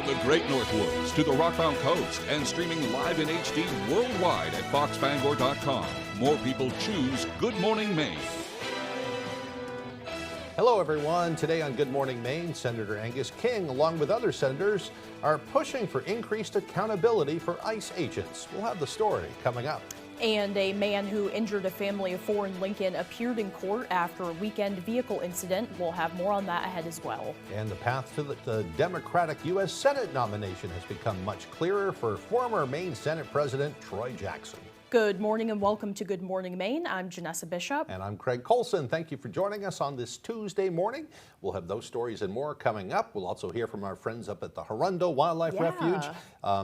From the Great North Woods to the Rockbound Coast and streaming live in HD worldwide at foxbangor.com. More people choose Good Morning Maine. Hello, everyone. Today on Good Morning Maine, Senator Angus King, along with other senators, are pushing for increased accountability for ICE agents. We'll have the story coming up. And a man who injured a family of four in Lincoln appeared in court after a weekend vehicle incident. We'll have more on that ahead as well. And the path to the Democratic U.S. Senate nomination has become much clearer for former Maine Senate President Troy Jackson. Good morning and welcome to Good Morning Maine. I'm Janessa Bishop. And I'm Craig Colson. Thank you for joining us on this Tuesday morning. We'll have those stories and more coming up. We'll also hear from our friends up at the Hirundo Wildlife Refuge.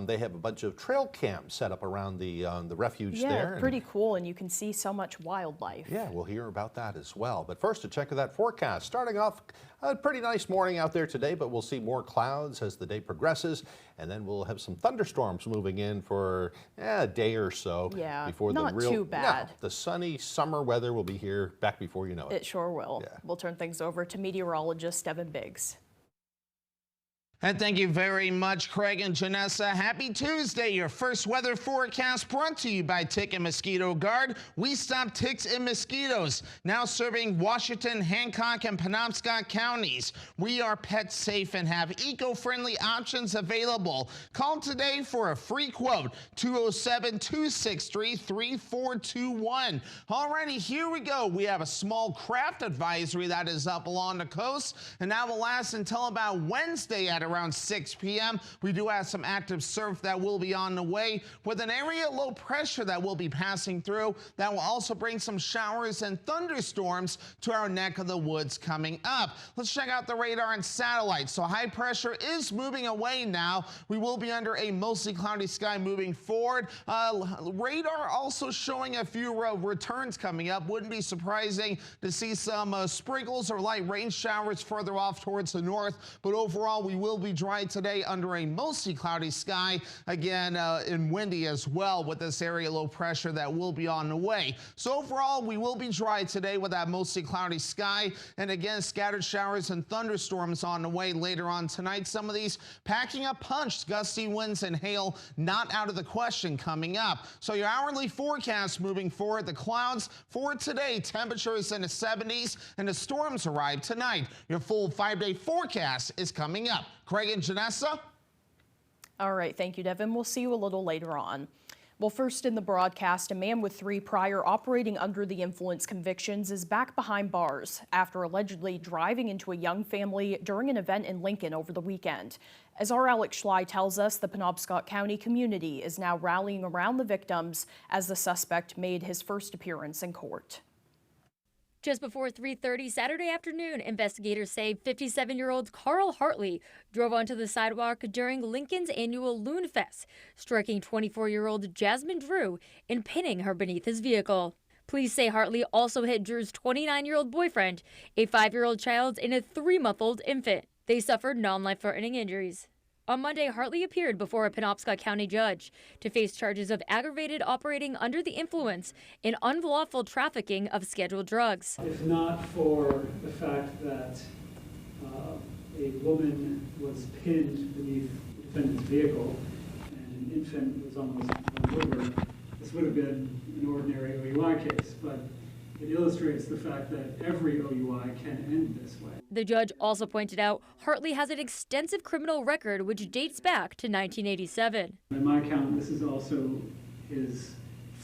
They have a bunch of trail cams set up around the refuge there. Yeah, pretty cool, and you can see so much wildlife. Yeah, we'll hear about that as well. But first, a check of that forecast. Starting off, a pretty nice morning out there today, but we'll see more clouds as the day progresses, and then we'll have some thunderstorms moving in for a day or so. Yeah, before not the real, too bad. No, the sunny summer weather will be here back before you know it. It sure will. Yeah. We'll turn things over to meteorologist Devin Biggs. And thank you very much, Craig and Janessa. Happy Tuesday. Your first weather forecast brought to you by Tick and Mosquito Guard. We stop ticks and mosquitoes. Now serving Washington, Hancock, and Penobscot counties. We are pet safe and have eco-friendly options available. Call today for a free quote, 207-263-3421. Alrighty, here we go. We have a small craft advisory that is up along the coast, and that will last until about Wednesday at around 6 p.m. We do have some active surf that will be on the way with an area low pressure that will be passing through. That will also bring some showers and thunderstorms to our neck of the woods coming up. Let's check out the radar and satellite. So high pressure is moving away now. We will be under a mostly cloudy sky moving forward. Radar also showing a few returns coming up. Wouldn't be surprising to see some sprinkles or light rain showers further off towards the north, but overall we will be dry today under a mostly cloudy sky, again and windy as well with this area low pressure that will be on the way. So overall we will be dry today with that mostly cloudy sky, and again scattered showers and thunderstorms on the way later on tonight. Some of these packing up punch, gusty winds and hail not out of the question coming up. So your hourly forecast moving forward, the clouds for today, temperatures in the 70s, and the storms arrive tonight. Your full 5-day forecast is coming up. Craig and Janessa. All right, thank you, Devin. We'll see you a little later on. Well, first in the broadcast, a man with 3 prior operating under the influence convictions is back behind bars after allegedly driving into a young family during an event in Lincoln over the weekend. As our Alex Schley tells us, the Penobscot County community is now rallying around the victims as the suspect made his first appearance in court. Just before 3:30 Saturday afternoon, investigators say 57-year-old Carl Hartley drove onto the sidewalk during Lincoln's annual Loon Fest, striking 24-year-old Jasmine Drew and pinning her beneath his vehicle. Police say Hartley also hit Drew's 29-year-old boyfriend, a 5-year-old child, and a 3-month-old infant. They suffered non-life-threatening injuries. On Monday, Hartley appeared before a Penobscot County judge to face charges of aggravated operating under the influence and unlawful trafficking of scheduled drugs. If not for the fact that a woman was pinned beneath the defendant's vehicle and an infant was almost run over, this would have been an ordinary OUI case, but it illustrates the fact that every OUI can end this way. The judge also pointed out Hartley has an extensive criminal record which dates back to 1987. By my count, this is also his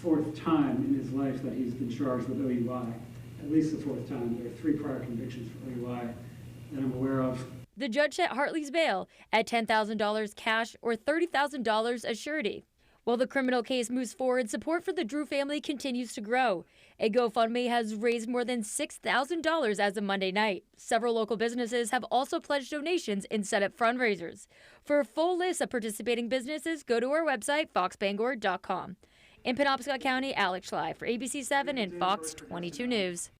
4th time in his life that he's been charged with OUI. At least the 4th time. There are 3 prior convictions for OUI that I'm aware of. The judge set Hartley's bail at $10,000 cash or $30,000 as surety. While the criminal case moves forward, support for the Drew family continues to grow. A GoFundMe has raised more than $6,000 as of Monday night. Several local businesses have also pledged donations and set up fundraisers. For a full list of participating businesses, go to our website, foxbangor.com. In Penobscot County, Alex Schley for ABC 7 and Fox 22 News.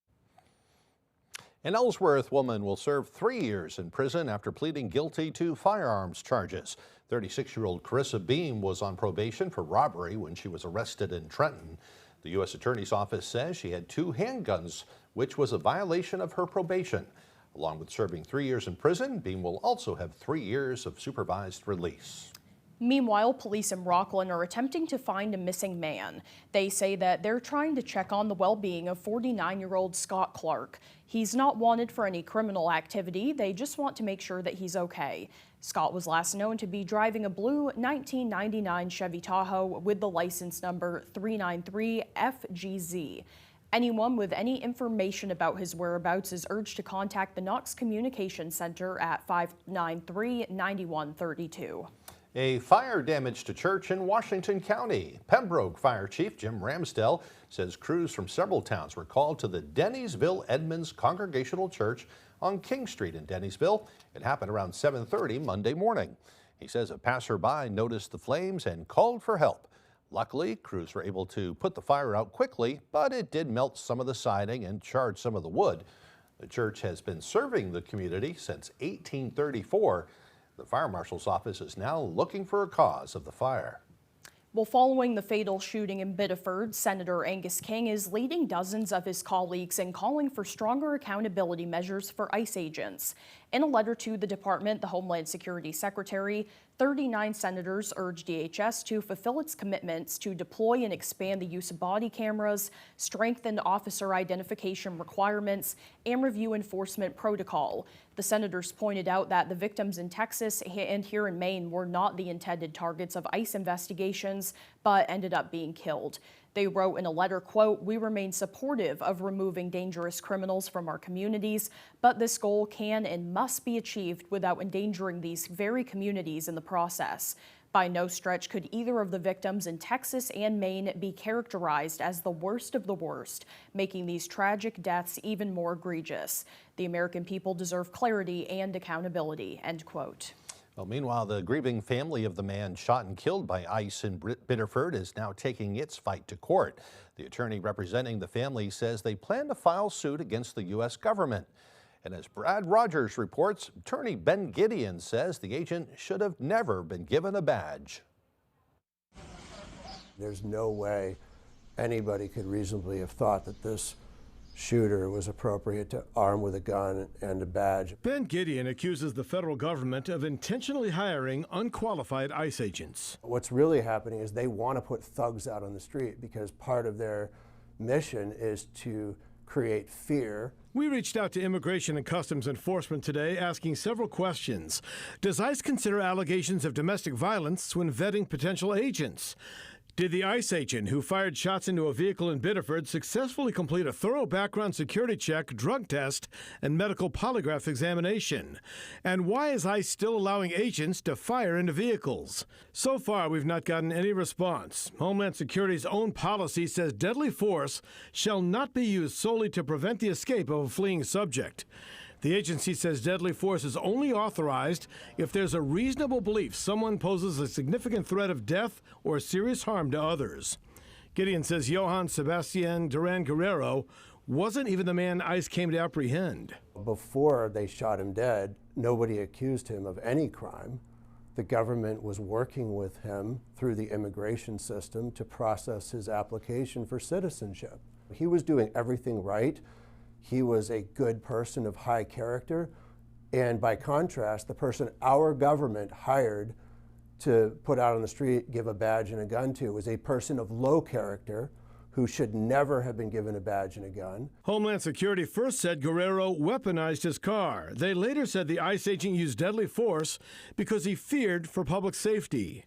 An Ellsworth woman will serve 3 years in prison after pleading guilty to firearms charges. 36-year-old Carissa Beam was on probation for robbery when she was arrested in Trenton. The U.S. Attorney's Office says she had 2 handguns, which was a violation of her probation. Along with serving 3 years in prison, Beam will also have 3 years of supervised release. Meanwhile, police in Rockland are attempting to find a missing man. They say that they're trying to check on the well-being of 49-year-old Scott Clark. He's not wanted for any criminal activity. They just want to make sure that he's okay. Scott was last known to be driving a blue 1999 Chevy Tahoe with the license number 393FGZ. Anyone with any information about his whereabouts is urged to contact the Knox Communications Center at 593-9132. A fire damaged a church in Washington County. Pembroke Fire Chief Jim Ramsdell says crews from several towns were called to the Dennisville Edmonds Congregational Church on King Street in Dennisville. It happened around 7:30 Monday morning. He says a passerby noticed the flames and called for help. Luckily, crews were able to put the fire out quickly, but it did melt some of the siding and charred some of the wood. The church has been serving the community since 1834. The fire marshal's office is now looking for a cause of the fire. Well, following the fatal shooting in Biddeford, Senator Angus King is leading dozens of his colleagues in calling for stronger accountability measures for ICE agents. In a letter to the department, the Homeland Security Secretary, 39 senators urged DHS to fulfill its commitments to deploy and expand the use of body cameras, strengthen officer identification requirements, and review enforcement protocol. The senators pointed out that the victims in Texas and here in Maine were not the intended targets of ICE investigations, but ended up being killed. They wrote in a letter, quote, "We remain supportive of removing dangerous criminals from our communities, but this goal can and must be achieved without endangering these very communities in the process. By no stretch could either of the victims in Texas and Maine be characterized as the worst of the worst, making these tragic deaths even more egregious. The American people deserve clarity and accountability," end quote. Well, meanwhile, the grieving family of the man shot and killed by ICE in Biddeford is now taking its fight to court. The attorney representing the family says they plan to file suit against the U.S. government. And as Brad Rogers reports, attorney Ben Gideon says the agent should have never been given a badge. There's no way anybody could reasonably have thought that this shooter was appropriate to arm with a gun and a badge. Ben Gideon accuses the federal government of intentionally hiring unqualified ICE agents. What's really happening is they want to put thugs out on the street because part of their mission is to create fear. We reached out to Immigration and Customs Enforcement today asking several questions. Does ICE consider allegations of domestic violence when vetting potential agents? Did the ICE agent who fired shots into a vehicle in Biddeford successfully complete a thorough background security check, drug test, and medical polygraph examination? And why is ICE still allowing agents to fire into vehicles? So far, we've not gotten any response. Homeland Security's own policy says deadly force shall not be used solely to prevent the escape of a fleeing subject. The agency says deadly force is only authorized if there's a reasonable belief someone poses a significant threat of death or serious harm to others. Gideon says Johann Sebastian Duran Guerrero wasn't even the man ICE came to apprehend. Before they shot him dead, nobody accused him of any crime. The government was working with him through the immigration system to process his application for citizenship. He was doing everything right. He was a good person of high character, and by contrast, the person our government hired to put out on the street, give a badge and a gun to, was a person of low character who should never have been given a badge and a gun. Homeland Security first said Guerrero weaponized his car. They later said the ICE agent used deadly force because he feared for public safety.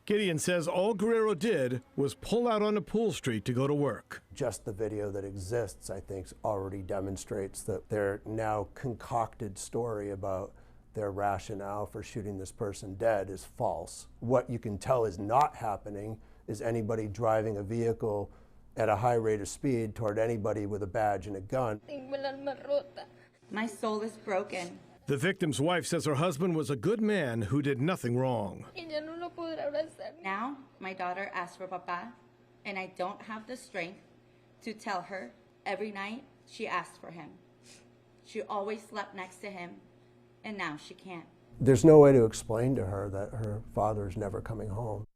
Gideon says all Guerrero did was pull out onto Pool Street to go to work. Just the video that exists, I think, already demonstrates that their now concocted story about their rationale for shooting this person dead is false. What you can tell is not happening is anybody driving a vehicle at a high rate of speed toward anybody with a badge and a gun. My soul is broken. The victim's wife says her husband was a good man who did nothing wrong. Now, my daughter asks for Papa, and I don't have the strength to tell her every night she asks for him. She always slept next to him, and now she can't. There's no way to explain to her that her father's never coming home.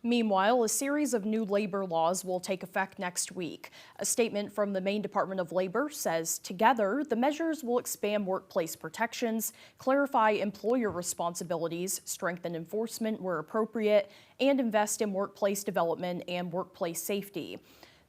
Meanwhile, a series of new labor laws will take effect next week. A statement from the Maine Department of Labor says, together, the measures will expand workplace protections, clarify employer responsibilities, strengthen enforcement where appropriate, and invest in workplace development and workplace safety.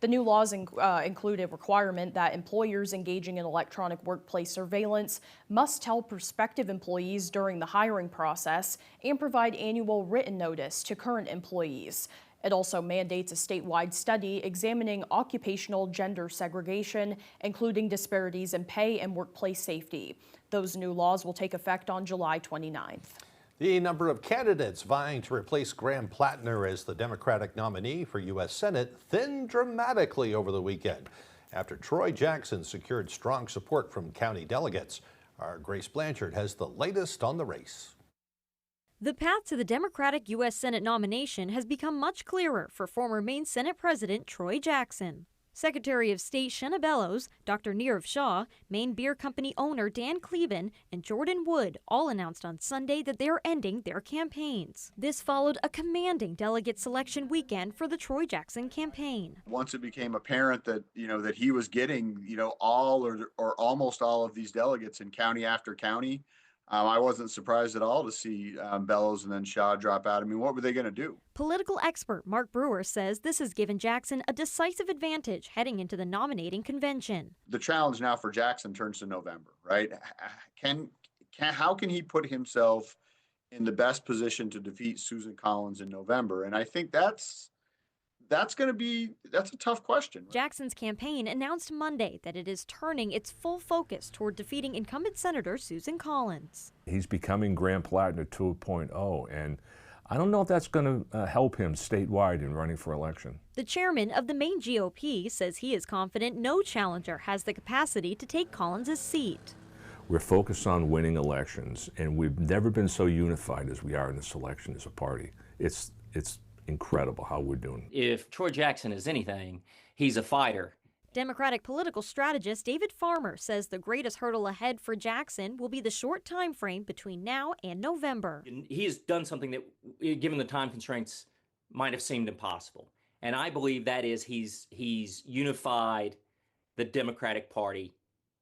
The new laws include a requirement that employers engaging in electronic workplace surveillance must tell prospective employees during the hiring process and provide annual written notice to current employees. It also mandates a statewide study examining occupational gender segregation, including disparities in pay and workplace safety. Those new laws will take effect on July 29th. The number of candidates vying to replace Graham Plattner as the Democratic nominee for U.S. Senate thinned dramatically over the weekend after Troy Jackson secured strong support from county delegates. Our Grace Blanchard has the latest on the race. The path to the Democratic U.S. Senate nomination has become much clearer for former Maine Senate President Troy Jackson. Secretary of State Shenna Bellows, Dr. Nirav Shah, Maine Beer Company owner Dan Kleben, and Jordan Wood all announced on Sunday that they are ending their campaigns. This followed a commanding delegate selection weekend for the Troy Jackson campaign. Once it became apparent that, that he was getting, all or almost all of these delegates in county after county, I wasn't surprised at all to see Bellows and then Shaw drop out. I mean, what were they going to do? Political expert Mark Brewer says this has given Jackson a decisive advantage heading into the nominating convention. The challenge now for Jackson turns to November, right? How can he put himself in the best position to defeat Susan Collins in November? And I think that's a tough question. Jackson's campaign announced Monday that it is turning its full focus toward defeating incumbent Senator Susan Collins. He's becoming Graham Plattner 2.0, and I don't know if that's going to help him statewide in running for election. The chairman of the Maine GOP says he is confident no challenger has the capacity to take Collins' seat. We're focused on winning elections, and we've never been so unified as we are in this election as a party. It's incredible how we're doing. If Troy Jackson is anything, he's a fighter. Democratic political strategist David Farmer says the greatest hurdle ahead for Jackson will be the short time frame between now and November. He has done something that, given the time constraints, might have seemed impossible. And I believe that is he's unified the Democratic Party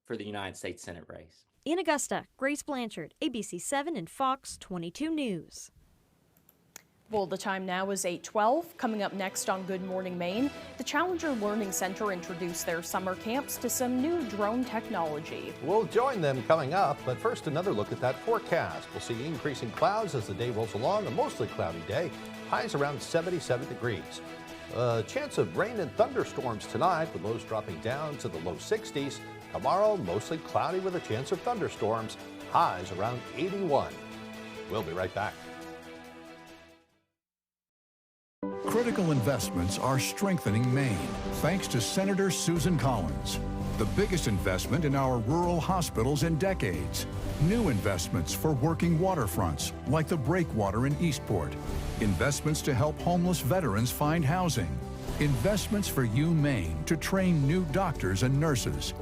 for the United States Senate race. In Augusta, Grace Blanchard, ABC 7 and Fox 22 News. Well, the time now is 8:12. Coming up next on Good Morning Maine, the Challenger Learning Center introduced their summer camps to some new drone technology. We'll join them coming up, but first another look at that forecast. We'll see increasing clouds as the day rolls along, a mostly cloudy day, highs around 77 degrees. A chance of rain and thunderstorms tonight, with lows dropping down to the low 60s. Tomorrow, mostly cloudy with a chance of thunderstorms, highs around 81. We'll be right back. Critical investments are strengthening Maine, thanks to Senator Susan Collins. The biggest investment in our rural hospitals in decades. New investments for working waterfronts, like the breakwater in Eastport. Investments to help homeless veterans find housing. Investments for Maine to train new doctors and nurses.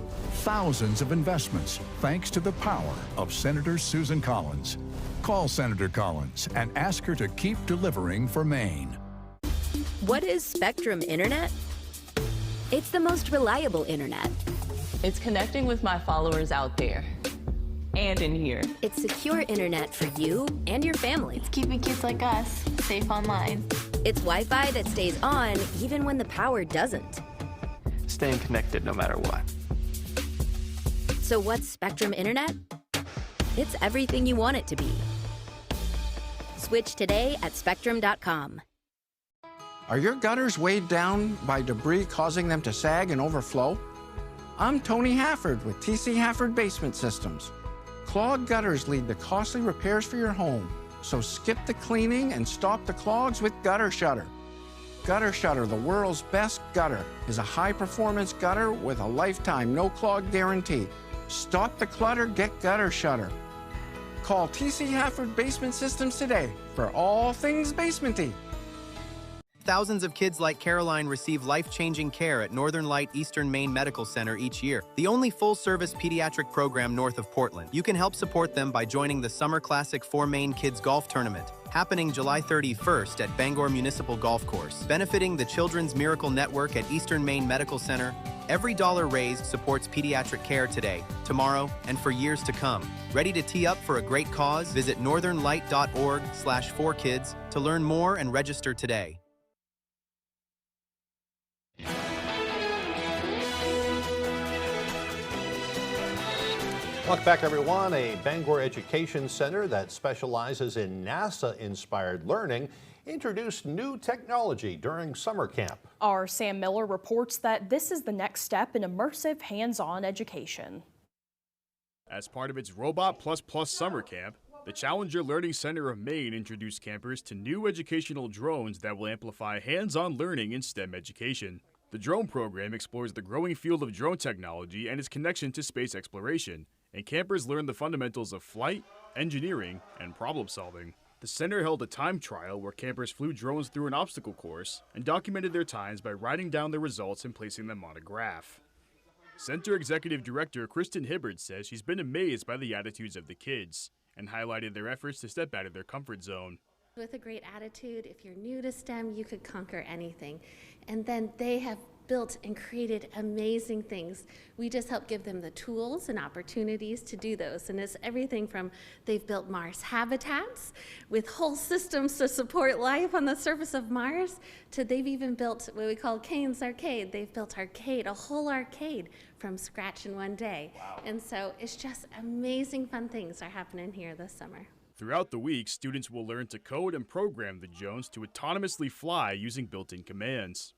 Thousands of investments, thanks to the power of Senator Susan Collins. Call Senator Collins and ask her to keep delivering for Maine. What is Spectrum Internet? It's the most reliable internet. It's connecting with my followers out there and in here. It's secure internet for you and your family. It's keeping kids like us safe online. It's Wi-Fi that stays on even when the power doesn't. Staying connected no matter what. So what's Spectrum Internet? It's everything you want it to be. Switch today at spectrum.com. Are your gutters weighed down by debris causing them to sag and overflow? I'm Tony Hafford with TC Hafford Basement Systems. Clogged gutters lead to costly repairs for your home, so skip the cleaning and stop the clogs with Gutter Shutter. Gutter Shutter, the world's best gutter, is a high-performance gutter with a lifetime no-clog guarantee. Stop the clutter, get Gutter Shutter. Call TC Hafford Basement Systems today for all things basementy. Thousands of kids like Caroline receive life-changing care at Northern Light Eastern Maine Medical Center each year, the only full-service pediatric program north of Portland. You can help support them by joining the Summer Classic for Maine Kids Golf Tournament, happening July 31st at Bangor Municipal Golf Course, benefiting the Children's Miracle Network at Eastern Maine Medical Center. Every dollar raised supports pediatric care today, tomorrow, and for years to come. Ready to tee up for a great cause? Visit northernlight.org/4kids to learn more and register today. Welcome back, everyone. A Bangor Education Center that specializes in NASA-inspired learning introduced new technology during summer camp. Our Sam Miller reports that this is the next step in immersive, hands-on education. As part of its Robot++ summer camp, the Challenger Learning Center of Maine introduced campers to new educational drones that will amplify hands-on learning in STEM education. The drone program explores the growing field of drone technology and its connection to space exploration, and campers learn the fundamentals of flight, engineering, and problem solving. The center held a time trial where campers flew drones through an obstacle course and documented their times by writing down their results and placing them on a graph. Center Executive Director Kristen Hibbard says she's been amazed by the attitudes of the kids and highlighted their efforts to step out of their comfort zone. With a great attitude, if you're new to STEM, you could conquer anything. And then they have built and created amazing things. We just help give them the tools and opportunities to do those. And it's everything from they've built Mars habitats with whole systems to support life on the surface of Mars, to they've even built what we call Kane's Arcade. They've built arcade, a whole arcade from scratch in one day. Wow. And so it's just amazing fun things are happening here this summer. Throughout the week, students will learn to code and program the drones to autonomously fly using built-in commands.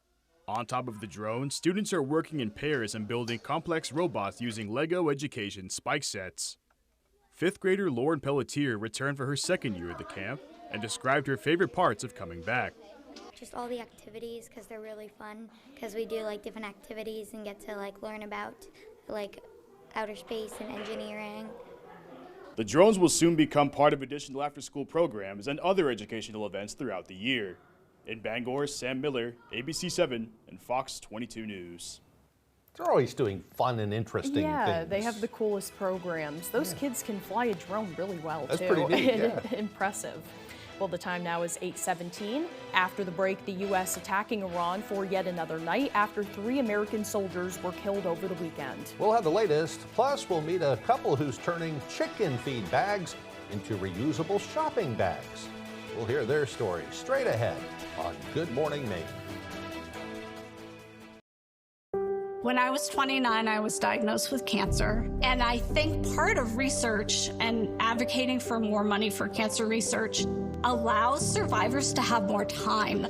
On top of the drone, students are working in pairs and building complex robots using LEGO Education spike sets. Fifth grader Lauren Pelletier returned for her second year at the camp and described her favorite parts of coming back. Just all the activities, because they're really fun, because we do like different activities and get to like learn about like outer space and engineering. The drones will soon become part of additional after-school programs and other educational events throughout the year. In Bangor, Sam Miller, ABC 7 and Fox 22 News. They're always doing fun and interesting things. Yeah, they have the coolest programs. Those kids can fly a drone really well, That's too. pretty neat, yeah. Impressive. Well, the time now is 8:17. After the break, the U.S. attacking Iran for yet another night after 3 American soldiers were killed over the weekend. We'll have the latest. Plus, we'll meet a couple who's turning chicken feed bags into reusable shopping bags. We'll hear their story straight ahead on Good Morning Maine. When I was 29, I was diagnosed with cancer. And I think part of research and advocating for more money for cancer research allows survivors to have more time.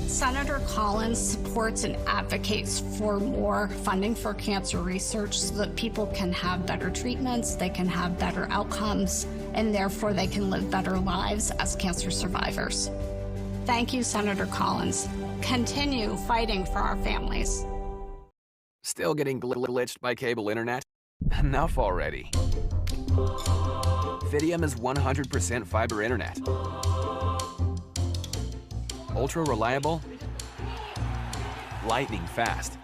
Senator Collins supports and advocates for more funding for cancer research so that people can have better treatments, they can have better outcomes, and therefore they can live better lives as cancer survivors. Thank you, Senator Collins. Continue fighting for our families. Still getting glitched by cable internet? Enough already. Fidium is 100% fiber internet. Ultra reliable, lightning fast.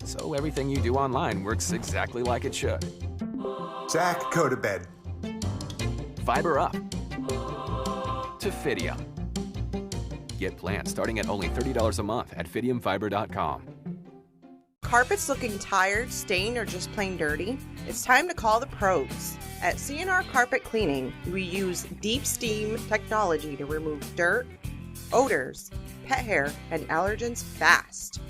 So everything you do online works exactly like it should. Zach, go to bed. Fiber up to Fidium. Get plans starting at only $30 a month at fidiumfiber.com. Carpets looking tired, stained, or just plain dirty? It's time to call the pros. At C&R Carpet Cleaning, we use deep steam technology to remove dirt, odors, pet hair, and allergens fast.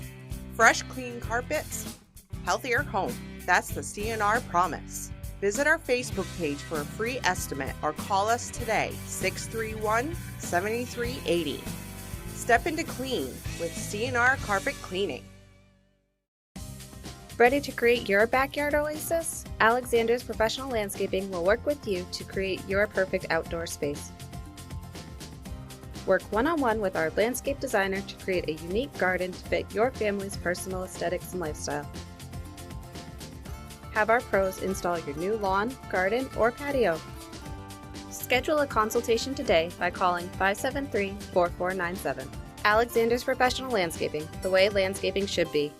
Fresh, clean carpets, healthier home. That's the C&R promise. Visit our Facebook page for a free estimate or call us today, 631-7380. Step into clean with C&R Carpet Cleaning. Ready to create your backyard oasis? Alexander's Professional Landscaping will work with you to create your perfect outdoor space. Work one-on-one with our landscape designer to create a unique garden to fit your family's personal aesthetics and lifestyle. Have our pros install your new lawn, garden, or patio. Schedule a consultation today by calling 573-4497. Alexander's Professional Landscaping, the way landscaping should be.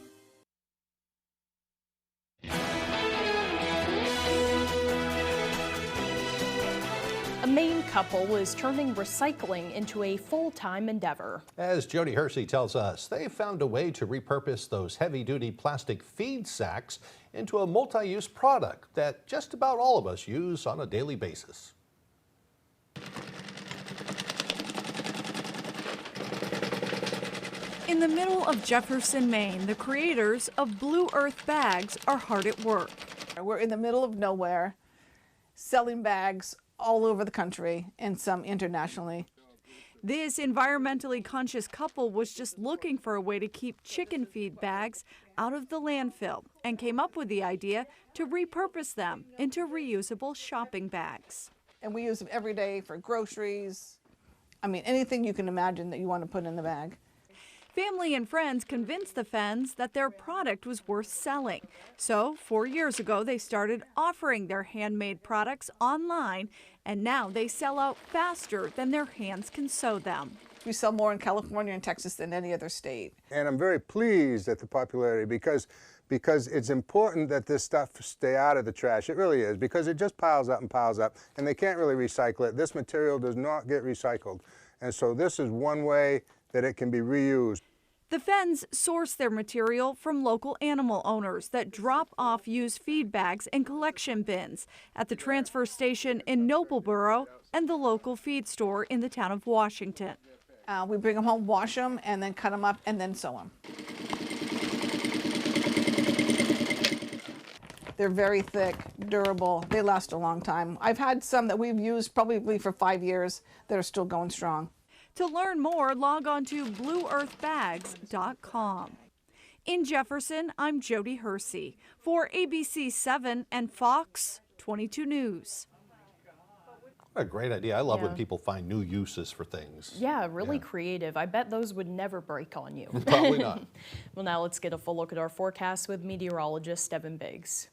A Maine couple is turning recycling into a full-time endeavor. As Jody Hersey tells us, they found a way to repurpose those heavy-duty plastic feed sacks into a multi-use product that just about all of us use on a daily basis. In the middle of Jefferson, Maine, the creators of Blue Earth Bags are hard at work. We're in the middle of nowhere, selling bags all over the country and some internationally. This environmentally conscious couple was just looking for a way to keep chicken feed bags out of the landfill and came up with the idea to repurpose them into reusable shopping bags. And we use them every day for groceries. I mean, anything you can imagine that you want to put in the bag. Family and friends convinced the Fens that their product was worth selling. So 4 years ago, they started offering their handmade products online, and now they sell out faster than their hands can sew them. We sell more in California and Texas than any other state. And I'm very pleased at the popularity because it's important that this stuff stay out of the trash. It really is, because it just piles up, and they can't really recycle it. This material does not get recycled. And so this is one way that it can be reused. The Fens source their material from local animal owners that drop off used feed bags in collection bins at the transfer station in Nobleboro and the local feed store in the town of Washington. We bring them home, wash them, and then cut them up, and then sew them. They're very thick, durable. They last a long time. I've had some that we've used probably for 5 years that are still going strong. To learn more, log on to blueearthbags.com. In Jefferson, I'm Jody Hersey for ABC 7 and Fox 22 News. What a great idea. I love when people find new uses for things. Yeah, really creative. I bet those would never break on you. Probably not. Well, now let's get a full look at our forecast with meteorologist Devin Biggs.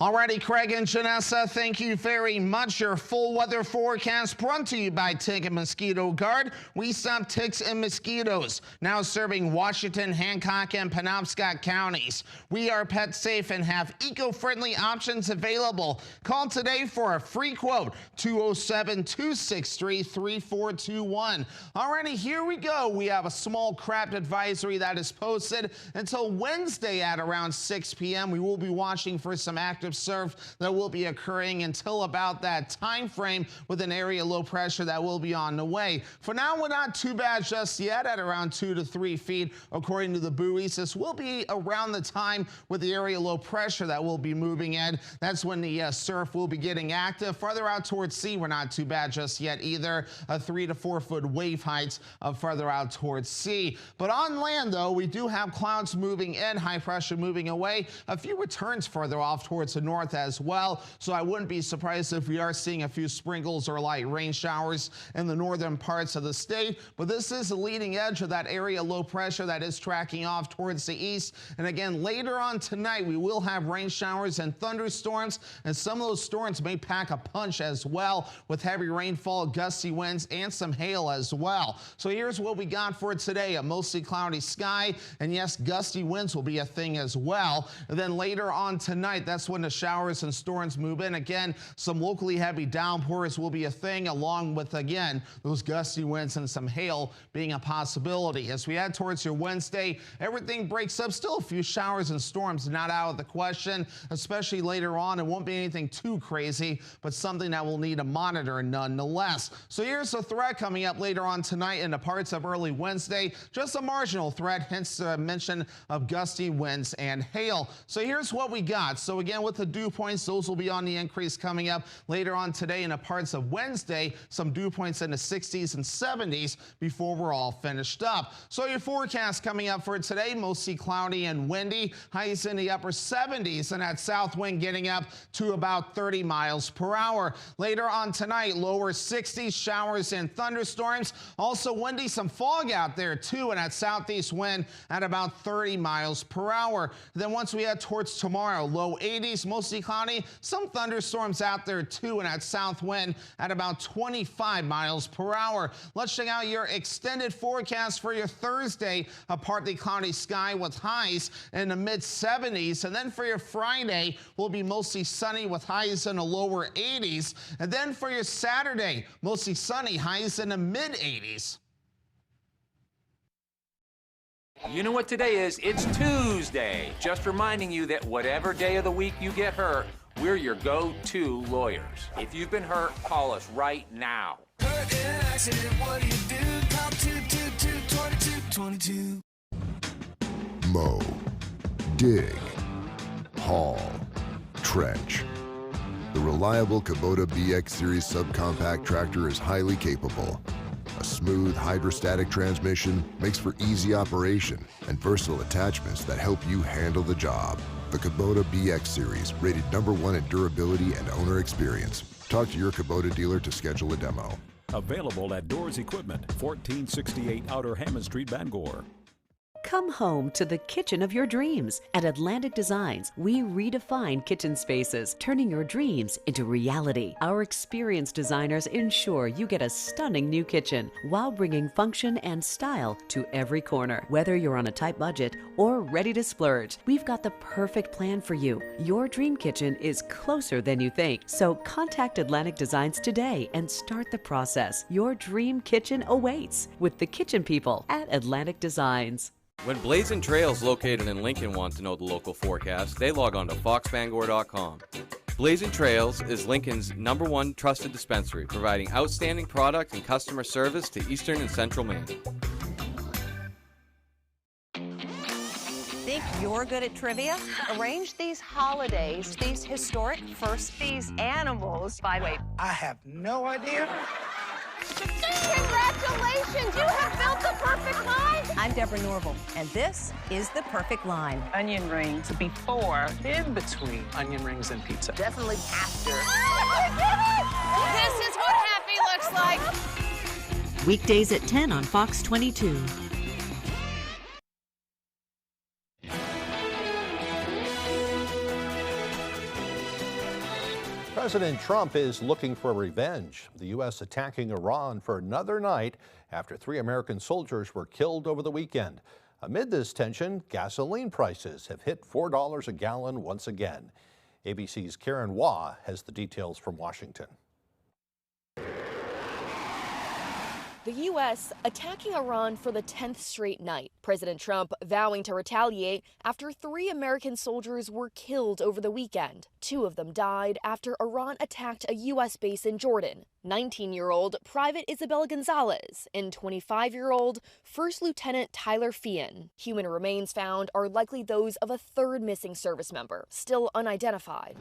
Alrighty, Craig and Janessa, thank you very much. Your full weather forecast brought to you by Tick and Mosquito Guard. We stop ticks and mosquitoes. Now serving Washington, Hancock, and Penobscot counties. We are pet safe and have eco-friendly options available. Call today for a free quote, 207-263-3421. Alrighty, here we go. We have a small craft advisory that is posted until Wednesday at around 6 p.m. We will be watching for some active surf that will be occurring until about that time frame with an area low pressure that will be on the way. For now, we're not too bad just yet at around 2 to 3 feet according to the buoys. This will be around the time with the area low pressure that will be moving in. That's when the surf will be getting active. Farther out towards sea, we're not too bad just yet either. 3 to 4 foot wave heights further out towards sea. But on land, though, we do have clouds moving in, high pressure moving away. A few returns further off towards the north as well, so I wouldn't be surprised if we are seeing a few sprinkles or light rain showers in the northern parts of the state. But this is the leading edge of that area low pressure that is tracking off towards the east. And again, later on tonight, we will have rain showers and thunderstorms, and some of those storms may pack a punch as well with heavy rainfall, gusty winds, and some hail as well. So here's what we got for today: a mostly cloudy sky, and yes, gusty winds will be a thing as well. And then later on tonight, that's when the showers and storms move in. Again, some locally heavy downpours will be a thing, along with, again, those gusty winds and some hail being a possibility. As we head towards your Wednesday, everything breaks up. Still a few showers and storms not out of the question, especially later on. It won't be anything too crazy, but something that we'll need to monitor nonetheless. So here's a threat coming up later on tonight in the parts of early Wednesday. Just a marginal threat, hence the mention of gusty winds and hail. So here's what we got. So again, with the dew points, those will be on the increase coming up later on today in the parts of Wednesday. Some dew points in the 60s and 70s before we're all finished up. So your forecast coming up for today, mostly cloudy and windy. Highs in the upper 70s, and that south wind getting up to about 30 miles per hour. Later on tonight, lower 60s, showers and thunderstorms. Also windy, some fog out there too, and that southeast wind at about 30 miles per hour. Then once we head towards tomorrow, low 80s, skies, mostly cloudy. Some thunderstorms out there too, and that south wind at about 25 miles per hour. Let's check out your extended forecast for your Thursday. A partly cloudy sky with highs in the mid-70s. And then for your Friday, will be mostly sunny with highs in the lower 80s. And then for your Saturday, mostly sunny, highs in the mid-80s. You know what today is? It's Tuesday. Just reminding you that whatever day of the week you get hurt, we're your go-to lawyers. If you've been hurt, call us right now. Hurt in an accident, what do you do? Call 222-2222. Mow, dig, haul, trench. The reliable Kubota BX Series subcompact tractor is highly capable. A smooth hydrostatic transmission makes for easy operation and versatile attachments that help you handle the job. The Kubota BX Series, rated #1 in durability and owner experience. Talk to your Kubota dealer to schedule a demo. Available at Doors Equipment, 1468 Outer Hammond Street, Bangor. Come home to the kitchen of your dreams. At Atlantic Designs, we redefine kitchen spaces, turning your dreams into reality. Our experienced designers ensure you get a stunning new kitchen while bringing function and style to every corner. Whether you're on a tight budget or ready to splurge, we've got the perfect plan for you. Your dream kitchen is closer than you think. So contact Atlantic Designs today and start the process. Your dream kitchen awaits with the kitchen people at Atlantic Designs. When Blazing Trails located in Lincoln want to know the local forecast, they log on to foxbangor.com. Blazing Trails is Lincoln's #1 trusted dispensary, providing outstanding product and customer service to Eastern and Central Maine. Think you're good at trivia? Arrange these holidays, these historic firsts, these animals. By the way, I have no idea. congratulations! You have built the perfect line! I'm Deborah Norville, and this is the perfect line. Onion rings before, in between onion rings and pizza. Definitely after. Oh, this is what happy looks like. Weekdays at 10 on Fox 22. President Trump is looking for revenge. The U.S. attacking Iran for another night after 3 American soldiers were killed over the weekend. Amid this tension, gasoline prices have hit $4 a gallon once again. ABC's Karen Waugh has the details from Washington. The U.S. attacking Iran for the 10th straight night. President Trump vowing to retaliate after 3 American soldiers were killed over the weekend. 2 of them died after Iran attacked a U.S. base in Jordan. 19-year-old Private Isabella Gonzalez and 25-year-old First Lieutenant Tyler Feehan. Human remains found are likely those of a 3rd missing service member, still unidentified.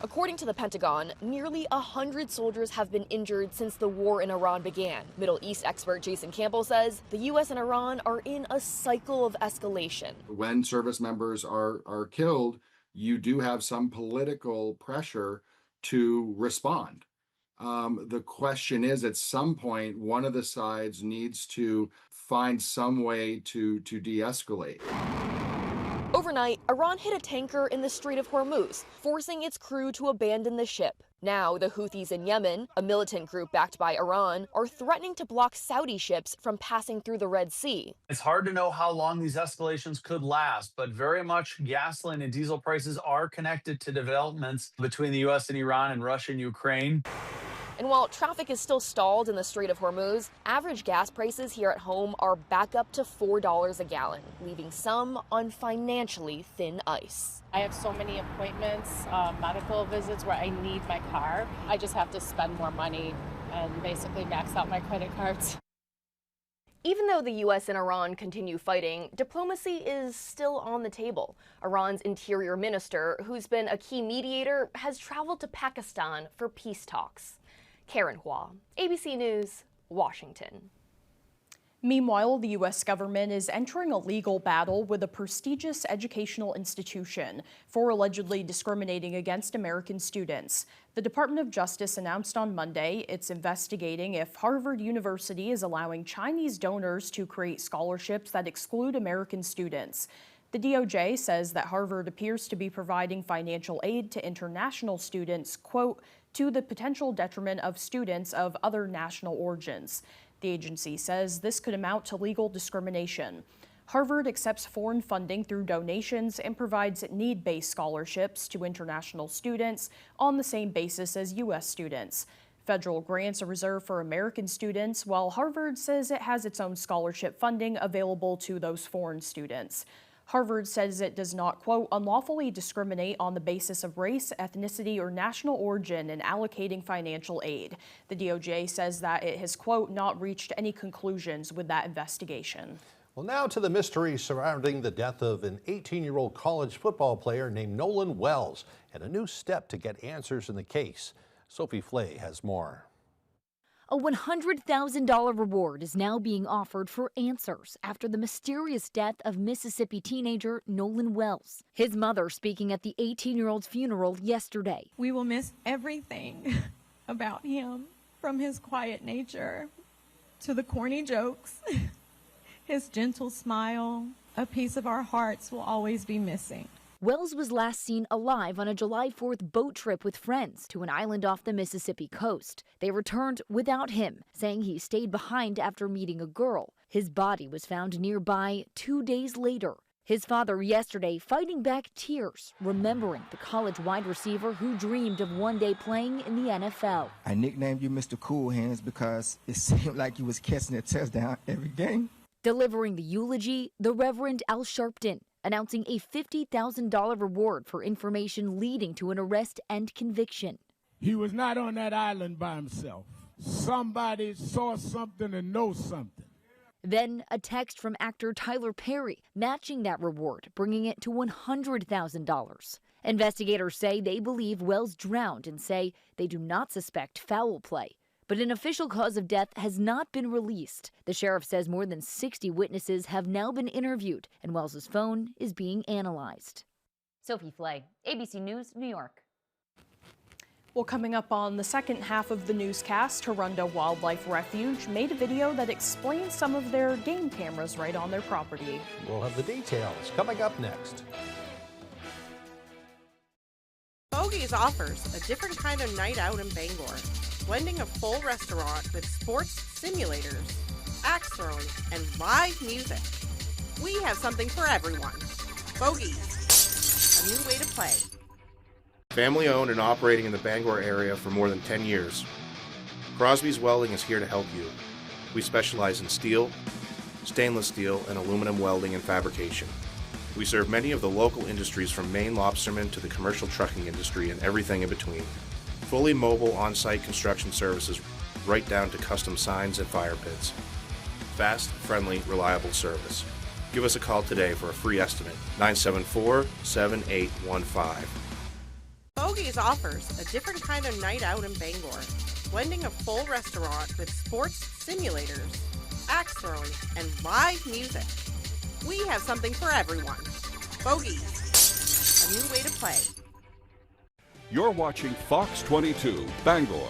According to the Pentagon, nearly 100 soldiers have been injured since the war in Iran began. Middle East expert Jason Campbell says the U.S. and Iran are in a cycle of escalation. When service members are killed, you do have some political pressure to respond. The question is, at some point, one of the sides needs to find some way to de-escalate. Overnight, Iran hit a tanker in the Strait of Hormuz, forcing its crew to abandon the ship. Now, the Houthis in Yemen, a militant group backed by Iran, are threatening to block Saudi ships from passing through the Red Sea. It's hard to know how long these escalations could last, but very much gasoline and diesel prices are connected to developments between the U.S. and Iran and Russia and Ukraine. And while traffic is still stalled in the Strait of Hormuz, average gas prices here at home are back up to $4 a gallon, leaving some on financially thin ice. I have so many appointments, medical visits where I need my car. I just have to spend more money and basically max out my credit cards. Even though the U.S. and Iran continue fighting, diplomacy is still on the table. Iran's interior minister, who's been a key mediator, has traveled to Pakistan for peace talks. Karen Hua, ABC News, Washington. Meanwhile, the U.S. government is entering a legal battle with a prestigious educational institution for allegedly discriminating against American students. The Department of Justice announced on Monday it's investigating if Harvard University is allowing Chinese donors to create scholarships that exclude American students. The DOJ says that Harvard appears to be providing financial aid to international students, quote, to the potential detriment of students of other national origins. The agency says this could amount to legal discrimination. Harvard accepts foreign funding through donations and provides need-based scholarships to international students on the same basis as U.S. students. Federal grants are reserved for American students, while Harvard says it has its own scholarship funding available to those foreign students. Harvard says it does not, quote, unlawfully discriminate on the basis of race, ethnicity, or national origin in allocating financial aid. The DOJ says that it has, quote, not reached any conclusions with that investigation. Well, now to the mystery surrounding the death of an 18-year-old college football player named Nolan Wells and a new step to get answers in the case. Sophie Flay has more. A $100,000 reward is now being offered for answers after the mysterious death of Mississippi teenager Nolan Wells. His mother speaking at the 18-year-old's funeral yesterday. We will miss everything about him, from his quiet nature to the corny jokes. His gentle smile, a piece of our hearts will always be missing. Wells was last seen alive on a July 4th boat trip with friends to an island off the Mississippi coast. They returned without him, saying he stayed behind after meeting a girl. His body was found nearby 2 days later. His father yesterday fighting back tears, remembering the college wide receiver who dreamed of one day playing in the NFL. I nicknamed you Mr. Cool Hands because it seemed like you was catching a touchdown every game. Delivering the eulogy, the Reverend Al Sharpton announcing a $50,000 reward for information leading to an arrest and conviction. He was not on that island by himself. Somebody saw something and knows something. Then a text from actor Tyler Perry matching that reward, bringing it to $100,000. Investigators say they believe Wells drowned and say they do not suspect foul play. But an official cause of death has not been released. The sheriff says more than 60 witnesses have now been interviewed, and Wells's phone is being analyzed. Sophie Flay, ABC News, New York. Well, coming up on the second half of the newscast, Horunda Wildlife Refuge made a video that explains some of their game cameras right on their property. We'll have the details coming up next. Bogies offers a different kind of night out in Bangor, blending a full restaurant with sports simulators, axe throwing, and live music. We have something for everyone. Bogies, a new way to play. Family owned and operating in the Bangor area for more than 10 years. Crosby's Welding is here to help you. We specialize in steel, stainless steel, and aluminum welding and fabrication. We serve many of the local industries from Maine lobstermen to the commercial trucking industry and everything in between. Fully mobile on-site construction services right down to custom signs and fire pits. Fast, friendly, reliable service. Give us a call today for a free estimate, 974-7815. Bogies offers a different kind of night out in Bangor, blending a full restaurant with sports simulators, axe throwing, and live music. We have something for everyone. Bogies, a new way to play. You're watching Fox 22, Bangor.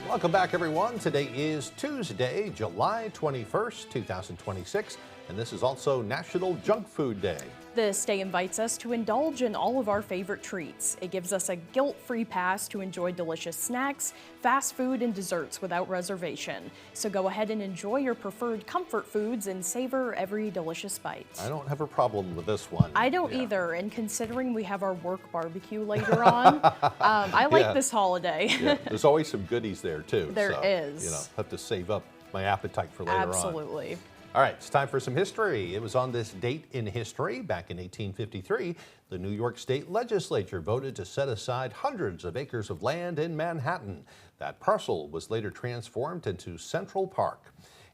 Welcome back, everyone. Today is Tuesday, July 21st, 2026, and this is also National Junk Food Day. This day invites us to indulge in all of our favorite treats. It gives us a guilt-free pass to enjoy delicious snacks, fast food, and desserts without reservation. So go ahead and enjoy your preferred comfort foods and savor every delicious bite. I don't have a problem with this one. I don't either, and considering we have our work barbecue later on, I like this holiday. Yeah, there's always some goodies there, too. There is. You know, have to save up my appetite for later on. Absolutely. All right, it's time for some history. It was on this date in history, back in 1853, the New York State Legislature voted to set aside hundreds of acres of land in Manhattan. That parcel was later transformed into Central Park.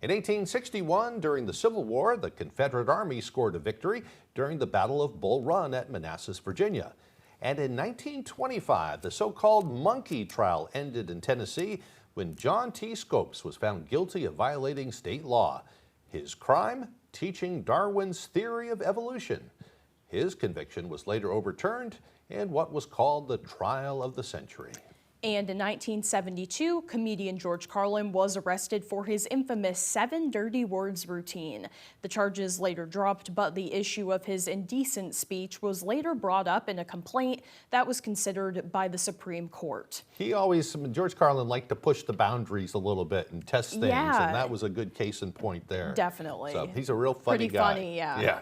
In 1861, during the Civil War, the Confederate Army scored a victory during the Battle of Bull Run at Manassas, Virginia. And in 1925, the so-called monkey trial ended in Tennessee when John T. Scopes was found guilty of violating state law. His crime? Teaching Darwin's theory of evolution. His conviction was later overturned in what was called the trial of the century. And in 1972, comedian George Carlin was arrested for his infamous 7 dirty words routine. The charges later dropped, but the issue of his indecent speech was later brought up in a complaint that was considered by the Supreme Court. George Carlin liked to push the boundaries a little bit and test things, and that was a good case in point there. Definitely. So he's a real funny guy. Pretty funny, yeah.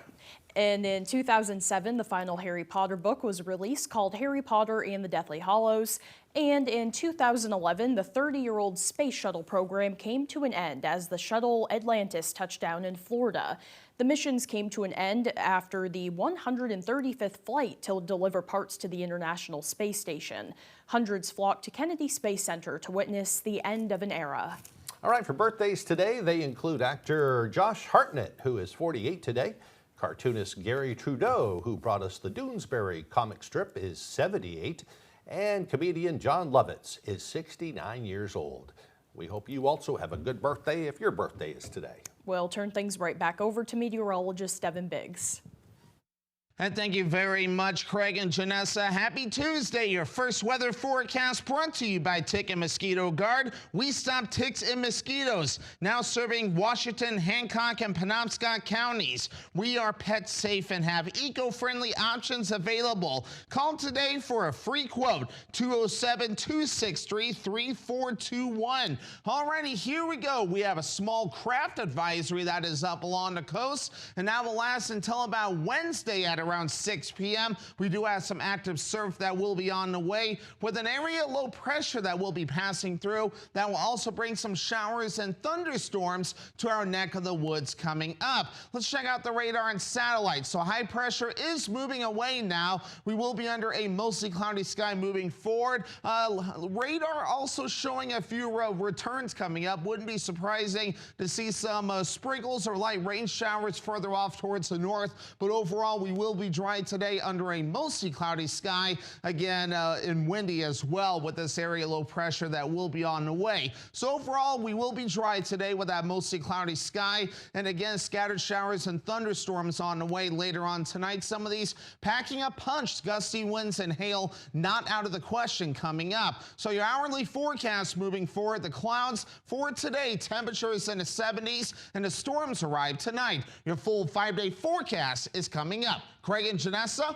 And in 2007, the final Harry Potter book was released called Harry Potter and the Deathly Hallows. And in 2011, the 30-year-old space shuttle program came to an end as the shuttle Atlantis touched down in Florida. The missions came to an end after the 135th flight to deliver parts to the International Space Station. Hundreds flocked to Kennedy Space Center to witness the end of an era. All right, for birthdays today, they include actor Josh Hartnett, who is 48 today. Cartoonist Gary Trudeau, who brought us the Doonesbury comic strip, is 78. And comedian John Lovitz is 69 years old. We hope you also have a good birthday if your birthday is today. We'll turn things right back over to meteorologist Devin Biggs. And thank you very much, Craig and Janessa. Happy Tuesday. Your first weather forecast brought to you by Tick and Mosquito Guard. We stop ticks and mosquitoes. Now serving Washington, Hancock, and Penobscot counties. We are pet safe and have eco-friendly options available. Call today for a free quote, 207-263-3421. Alrighty, here we go. We have a small craft advisory that is up along the coast, and that will last until about Wednesday at around 6 p.m. We do have some active surf that will be on the way with an area low pressure that will be passing through that will also bring some showers and thunderstorms to our neck of the woods coming up. Let's check out the radar and satellite. So high pressure is moving away now. We will be under a mostly cloudy sky moving forward. Radar also showing a few returns coming up. Wouldn't be surprising to see some sprinkles or light rain showers further off towards the north, but overall we will be dry today under a mostly cloudy sky, again and windy as well with this area low pressure that will be on the way. So overall we will be dry today with that mostly cloudy sky, and again scattered showers and thunderstorms on the way later on tonight. Some of these packing up punch, gusty winds and hail not out of the question coming up. So your hourly forecast moving forward, the clouds for today, temperatures in the 70s, and the storms arrive tonight. Your full 5-day forecast is coming up. Craig and Janessa?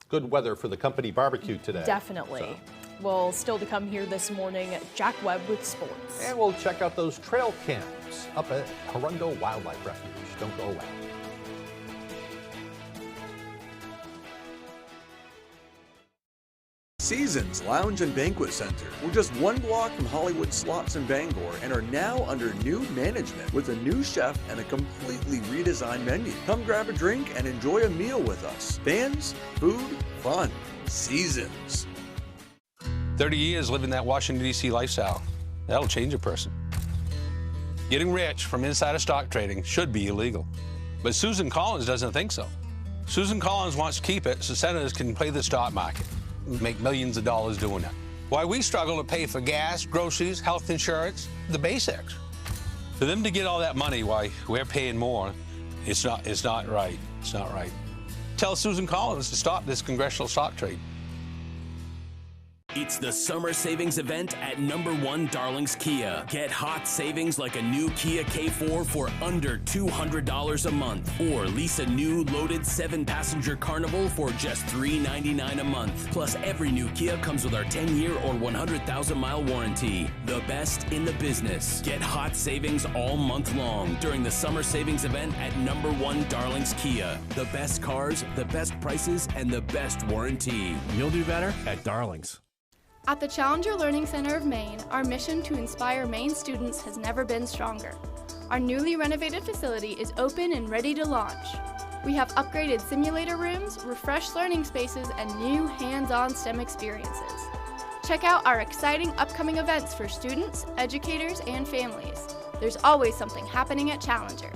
Good weather for the company barbecue today. Definitely. Well, still to come here this morning, Jack Webb with sports. And we'll check out those trail camps up at Horundo Wildlife Refuge. Don't go away. Seasons Lounge and Banquet Center. We're just one block from Hollywood Slots in Bangor and are now under new management with a new chef and a completely redesigned menu. Come grab a drink and enjoy a meal with us. Fans, food, fun. Seasons. 30 years living that Washington, D.C. lifestyle. That'll change a person. Getting rich from insider stock trading should be illegal. But Susan Collins doesn't think so. Susan Collins wants to keep it so senators can play the stock market. Make millions of dollars doing that. Why we struggle to pay for gas, groceries, health insurance, the basics. For them to get all that money, why we're paying more, it's not right. It's not right. Tell Susan Collins to stop this congressional stock trade. It's the summer savings event at #1 Darlings Kia. Get hot savings like a new Kia K4 for under $200 a month, or lease a new loaded 7-passenger Carnival for just $399 a month. Plus, every new Kia comes with our 10-year or 100,000-mile warranty. The best in the business. Get hot savings all month long during the summer savings event at #1 Darlings Kia. The best cars, the best prices, and the best warranty. You'll do better at Darlings. At the Challenger Learning Center of Maine, our mission to inspire Maine students has never been stronger. Our newly renovated facility is open and ready to launch. We have upgraded simulator rooms, refreshed learning spaces, and new hands-on STEM experiences. Check out our exciting upcoming events for students, educators, and families. There's always something happening at Challenger.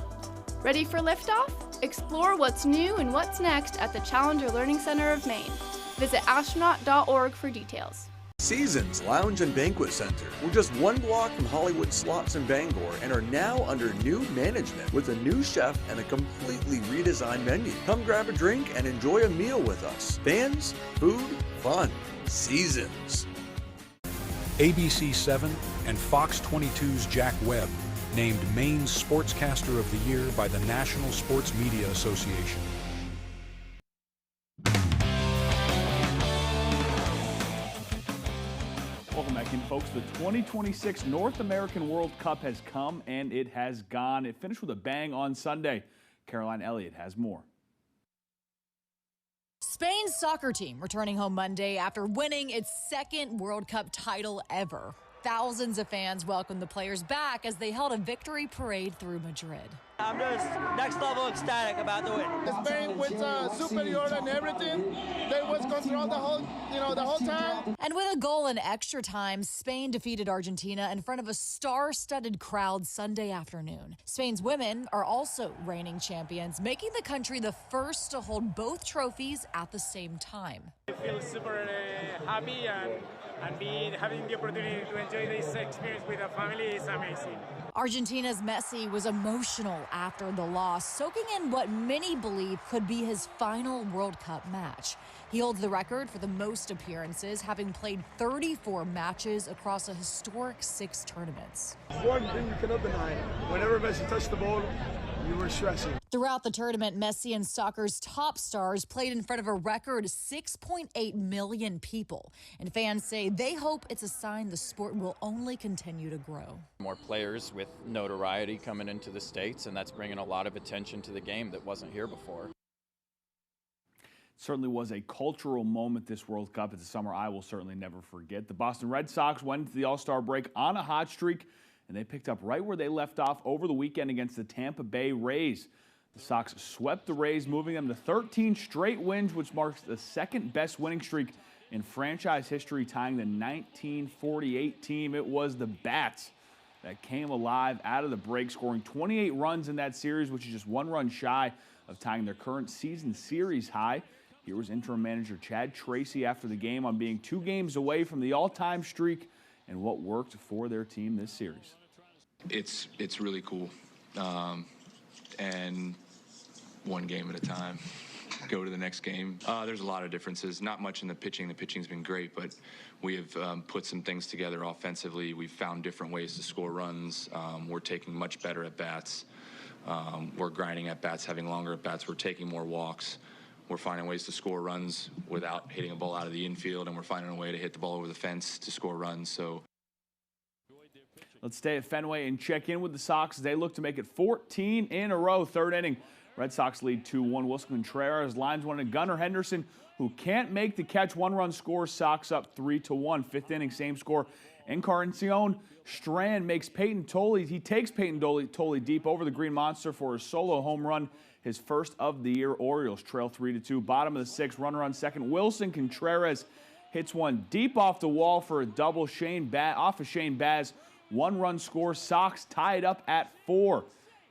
Ready for liftoff? Explore what's new and what's next at the Challenger Learning Center of Maine. Visit astronaut.org for details. Seasons Lounge and Banquet Center. We're just one block from Hollywood Slots in Bangor and are now under new management with a new chef and a completely redesigned menu. Come grab a drink and enjoy a meal with us. Fans, food, fun. Seasons. ABC 7 and Fox 22's Jack Webb named Maine's Sportscaster of the Year by the National Sports Media Association. Welcome back in, folks. The 2026 North American World Cup has come and it has gone. It finished with a bang on Sunday. Caroline Elliott has more. Spain's soccer team returning home Monday after winning its second World Cup title ever. Thousands of fans welcomed the players back as they held a victory parade through Madrid. I'm just next level ecstatic about the win. Spain with superior and everything. They was control the whole time. And with a goal in extra time, Spain defeated Argentina in front of a star-studded crowd Sunday afternoon. Spain's women are also reigning champions, making the country the first to hold both trophies at the same time. I feel super happy and having the opportunity to enjoy this experience with the family is amazing. Argentina's Messi was emotional after the loss, soaking in what many believe could be his final World Cup match. He holds the record for the most appearances, having played 34 matches across a historic 6 tournaments. One thing you cannot deny, whenever Messi touched the ball, you were stressing. Throughout the tournament, Messi and soccer's top stars played in front of a record 6.8 million people. And fans say they hope it's a sign the sport will only continue to grow. More players with notoriety coming into the States, and that's bringing a lot of attention to the game that wasn't here before. Certainly was a cultural moment, this World Cup. It's a summer I will certainly never forget. The Boston Red Sox went into the All-Star break on a hot streak, and they picked up right where they left off over the weekend against the Tampa Bay Rays. The Sox swept the Rays, moving them to 13 straight wins, which marks the second best winning streak in franchise history, tying the 1948 team. It was the Bats that came alive out of the break, scoring 28 runs in that series, which is just 1 run shy of tying their current season series high. Here was interim manager Chad Tracy after the game on being 2 games away from the all-time streak and what worked for their team this series. It's really cool, and one game at a time. Go to the next game. There's a lot of differences. Not much in the pitching. The pitching's been great, but we have put some things together offensively. We've found different ways to score runs. We're taking much better at bats. We're grinding at bats, having longer at bats. We're taking more walks. We're finding ways to score runs without hitting a ball out of the infield, and we're finding a way to hit the ball over the fence to score runs. So. Let's stay at Fenway and check in with the Sox as they look to make it 14 in a row. Third inning, Red Sox lead 2-1. Wilson Contreras lines one, and Gunnar Henderson, who can't make the catch, 1-run score. Sox up 3-1. Fifth inning, same score. Encarnacion Strand makes Peyton Tolle. He takes Peyton Tolle deep over the Green Monster for a solo home run, his first of the year. Orioles trail 3-2. Bottom of the 6th, runner on second. Wilson Contreras hits one deep off the wall for a double. Off of Shane Baz. 1-run score. Sox tied up at 4.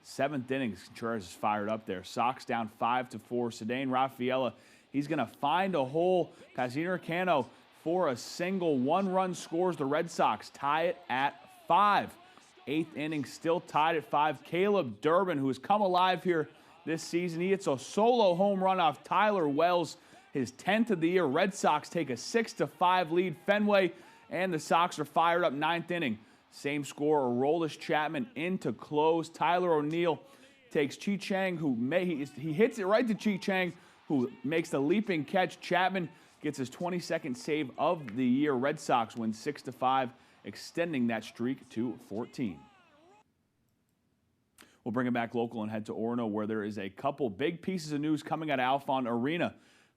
7th inning, Contreras is fired up there. Sox down 5-4. Cedane Rafaela, he's going to find a hole. Pasiner Cano for a single. 1-run scores. The Red Sox tie it at 5. 8th inning, still tied at 5. Caleb Durbin, who has come alive here this season, he hits a solo home run off Tyler Wells, his 10th of the year. Red Sox take a 6-5 lead. Fenway and the Sox are fired up. 9th inning. Same score, Aroldis Chapman in to close. Tyler O'Neill takes Chi Chang, he hits it right to Chi Chang, who makes the leaping catch. Chapman gets his 22nd save of the year. Red Sox win 6-5, extending that streak to 14. We'll bring it back local and head to Orono, where there is a couple big pieces of news coming out of Alphon Arena.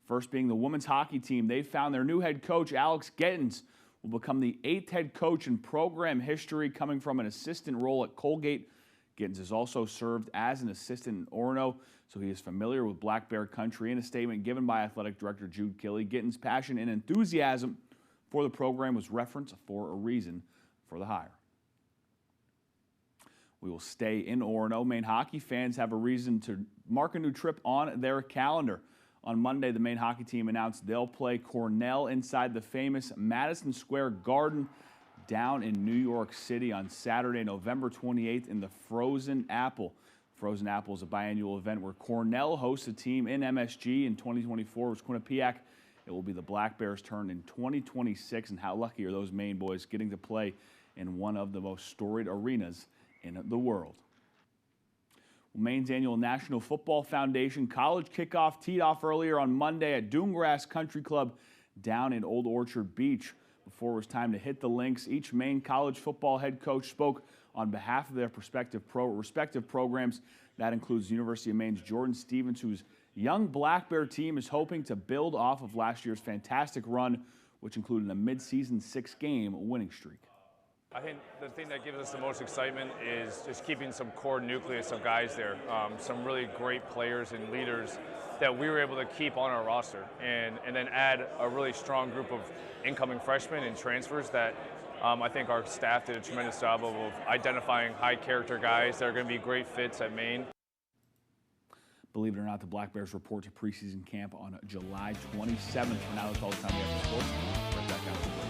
First being the women's hockey team. They found their new head coach, Alex Gittins, will become the 8th head coach in program history, coming from an assistant role at Colgate. Gittins has also served as an assistant in Orono, so he is familiar with Black Bear country. In a statement given by athletic director Jude Killey, Gittins' passion and enthusiasm for the program was referenced for a reason for the hire. We will stay in Orono. Maine hockey fans have a reason to mark a new trip on their calendar. On Monday, the Maine hockey team announced they'll play Cornell inside the famous Madison Square Garden down in New York City on Saturday, November 28th in the Frozen Apple. Frozen Apple is a biannual event where Cornell hosts a team in MSG. In 2024, it was Quinnipiac It will be the Black Bears' turn in 2026, and how lucky are those Maine boys getting to play in one of the most storied arenas in the world. Maine's annual National Football Foundation college kickoff teed off earlier on Monday at Doongrass Country Club down in Old Orchard Beach. Before it was time to hit the links, each Maine college football head coach spoke on behalf of their respective programs. That includes the University of Maine's Jordan Stevens, whose young Black Bear team is hoping to build off of last year's fantastic run, which included a mid-season 6-game winning streak. I think the thing that gives us the most excitement is just keeping some core nucleus of guys there, some really great players and leaders that we were able to keep on our roster, and then add a really strong group of incoming freshmen and transfers that I think our staff did a tremendous job of identifying high character guys that are going to be great fits at Maine. Believe it or not, the Black Bears report to preseason camp on July 27th. For now, that's all the time we have for sports. Right back after the break.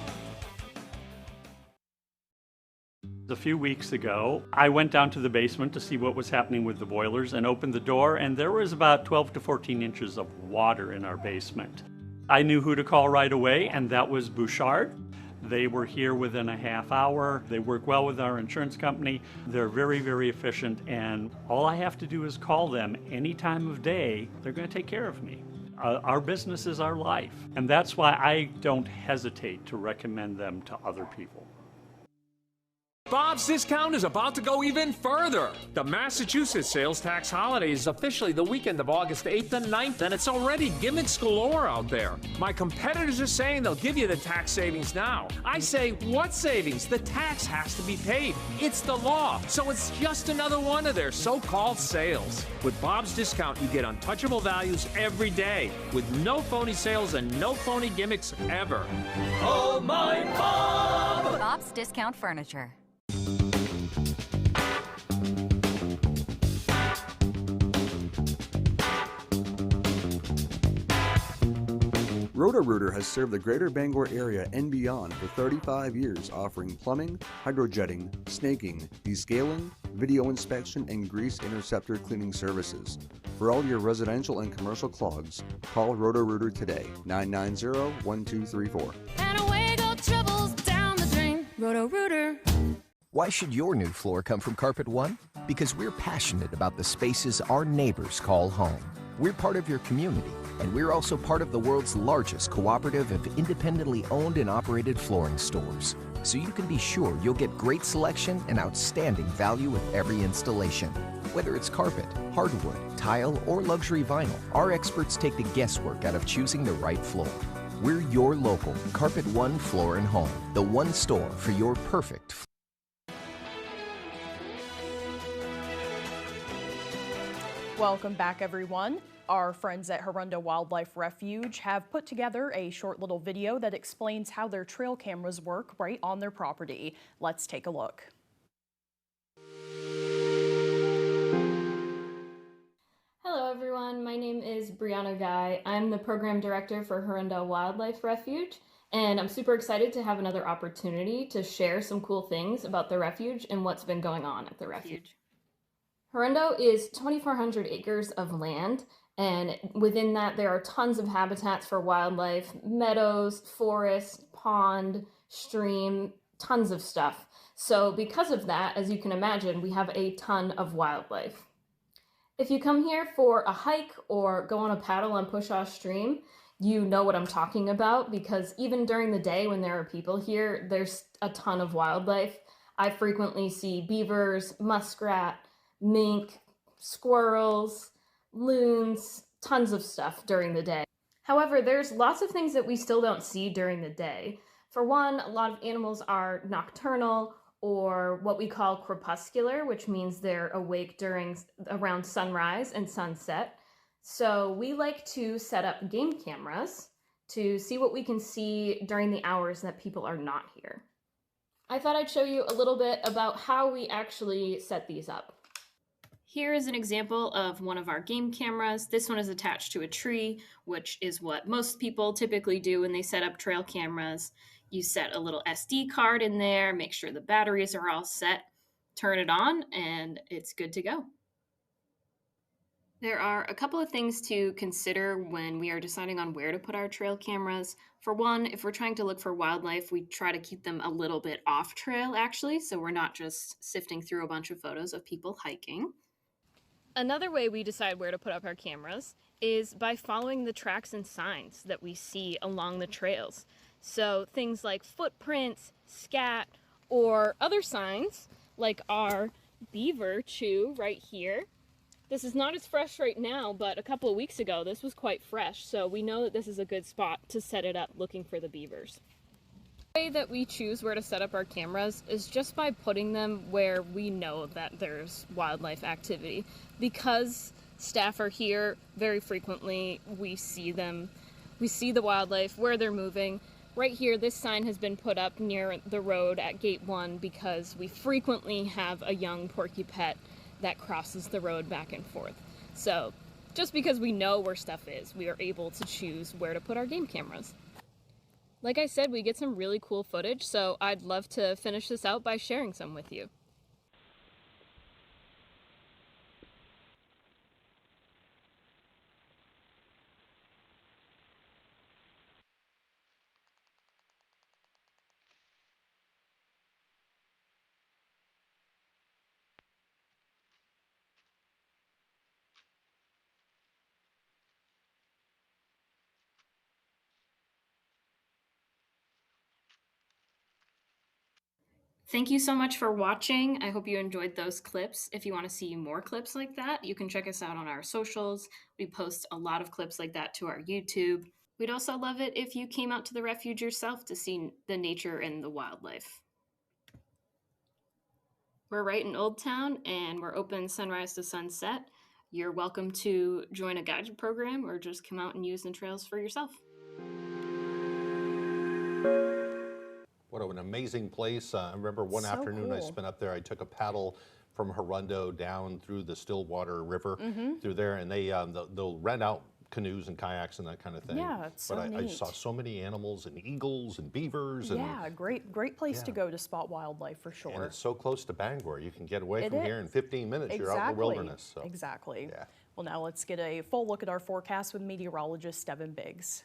A few weeks ago, I went down to the basement to see what was happening with the boilers and opened the door, and there was about 12 to 14 inches of water in our basement. I knew who to call right away, and that was Bouchard. They were here within a half hour. They work well with our insurance company. They're very, very efficient, and all I have to do is call them any time of day. They're going to take care of me. Our business is our life, and that's why I don't hesitate to recommend them to other people. Bob's Discount is about to go even further. The Massachusetts sales tax holiday is officially the weekend of August 8th and 9th, and it's already gimmicks galore out there. My competitors are saying they'll give you the tax savings now. I say, what savings? The tax has to be paid. It's the law, so it's just another one of their so-called sales. With Bob's Discount, you get untouchable values every day, with no phony sales and no phony gimmicks ever. Oh, my Bob! Bob's Discount Furniture. Roto-Rooter has served the greater Bangor area and beyond for 35 years, offering plumbing, hydrojetting, snaking, descaling, video inspection, and grease interceptor cleaning services. For all your residential and commercial clogs, call Roto-Rooter today, 990-1234. And away go troubles down the drain. Roto-Rooter. Why should your new floor come from Carpet One? Because we're passionate about the spaces our neighbors call home. We're part of your community, and we're also part of the world's largest cooperative of independently owned and operated flooring stores. So you can be sure you'll get great selection and outstanding value with every installation. Whether it's carpet, hardwood, tile, or luxury vinyl, our experts take the guesswork out of choosing the right floor. We're your local Carpet One Floor and Home, the one store for your perfect floor. Welcome back, everyone. Our friends at Hirundo Wildlife Refuge have put together a short little video that explains how their trail cameras work right on their property. Let's take a look. Hello everyone, my name is Brianna Guy. I'm the program director for Hirundo Wildlife Refuge, and I'm super excited to have another opportunity to share some cool things about the refuge and what's been going on at the refuge. Hirundo is 2,400 acres of land, and within that there are tons of habitats for wildlife, meadows, forest, pond, stream, tons of stuff. So because of that, as you can imagine, we have a ton of wildlife. If you come here for a hike or go on a paddle on Pushaw Stream, you know what I'm talking about, because even during the day when there are people here, there's a ton of wildlife. I frequently see beavers, muskrat, mink, squirrels, loons, tons of stuff during the day. However, there's lots of things that we still don't see during the day. For one, a lot of animals are nocturnal, or what we call crepuscular, which means they're awake around sunrise and sunset. So we like to set up game cameras to see what we can see during the hours that people are not here. I thought I'd show you a little bit about how we actually set these up. Here is an example of one of our game cameras. This one is attached to a tree, which is what most people typically do when they set up trail cameras. You set a little SD card in there, make sure the batteries are all set, turn it on, and it's good to go. There are a couple of things to consider when we are deciding on where to put our trail cameras. For one, if we're trying to look for wildlife, we try to keep them a little bit off trail, actually, so we're not just sifting through a bunch of photos of people hiking. Another way we decide where to put up our cameras is by following the tracks and signs that we see along the trails. So things like footprints, scat, or other signs like our beaver chew right here. This is not as fresh right now, but a couple of weeks ago this was quite fresh, so we know that this is a good spot to set it up looking for the beavers. The way that we choose where to set up our cameras is just by putting them where we know that there's wildlife activity. Because staff are here very frequently, we see them, we see the wildlife, where they're moving. Right here, this sign has been put up near the road at Gate 1 because we frequently have a young porcupine that crosses the road back and forth. So just because we know where stuff is, we are able to choose where to put our game cameras. Like I said, we get some really cool footage, so I'd love to finish this out by sharing some with you. Thank you so much for watching. I hope you enjoyed those clips. If you want to see more clips like that, you can check us out on our socials. We post a lot of clips like that to our YouTube. We'd also love it if you came out to the refuge yourself to see the nature and the wildlife. We're right in Old Town and we're open sunrise to sunset. You're welcome to join a guided program or just come out and use the trails for yourself. What an amazing place. I remember one afternoon I spent up there. I took a paddle from Hirundo down through the Stillwater River through there, and they'll rent out canoes and kayaks and that kind of thing. Yeah, it's so But I neat. saw so many animals and eagles and beavers. And, Yeah, great place to go to spot wildlife for sure. and it's so close to Bangor. You can get away It from here in is. 15 minutes. You're out in the wilderness. So. Exactly. Yeah. Well, now let's get a full look at our forecast with meteorologist Devin Biggs.